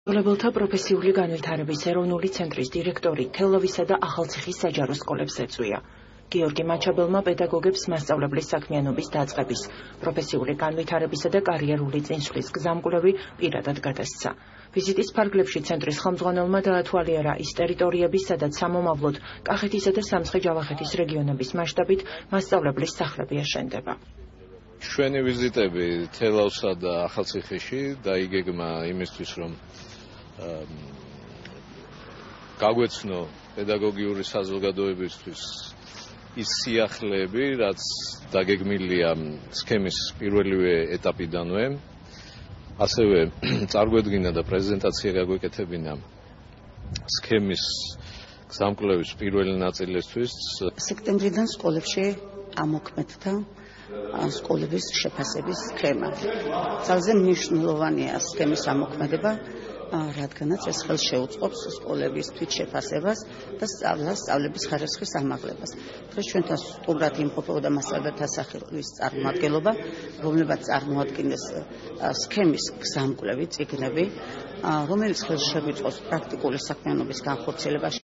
მასწავლებელთა პროფესიული განვითარების ეროვნული ცენტრის დირექტორი თელავისა და ახალციხის საჯარო სკოლებს ეწვია. გიორგი მაჩაბელმა პედაგოგებს მასწავლებლის საქმიანობის დაწყების, პროფესიული განვითარებისა და კარიერული წინსვლის გზამკვლევი პირადად გადასცა. ვიზიტის ფარგლებში ცენტრის ხელმძღვანელმა დაათვალიერა ის ტერიტორიები, სადაც სამომავლოდ კახეთისა და სამცხე-ჯავახეთის რეგიონების მასშტაბით მასწავლებლის სახლები აშენდება. ჩვენი ვიზიტები თელავსა და ახალციხეში დაიგეგმა იმისთვის, რომ გაგვეცნო პედაგოგიური საზოგადოებისთვის ის სიახლეები, რაც დაგეგმილია სქემის პირველივე ეტაპიდანვე, ასევე წარგვედგინა და პრეზენტაცია გაგვეკეთებინა სქემის გზამკვლევის პირველი ნაწილისთვის. სექტემბრიდან სკოლებში ამოქმედდა სკოლების შეფასების სქემა. ძალზე მნიშვნელოვანია სქემის ამოქმედება, რადგანაც ეს ხელს შეუწყობს სკოლების თვითშეფასებას და სწავლების ხარისხის ამაღლებას. დღეს ჩვენთან სტუმრად იმყოფებოდა მასწავლებელთა სახლის წარმომადგენლობა, რომლებაც წარმოადგენს სქემის გზამკვლევი წიგნები, რომელიც ხელს შეგვიწყობს პრაქტიკული საქმიანობის განხორციელებაში.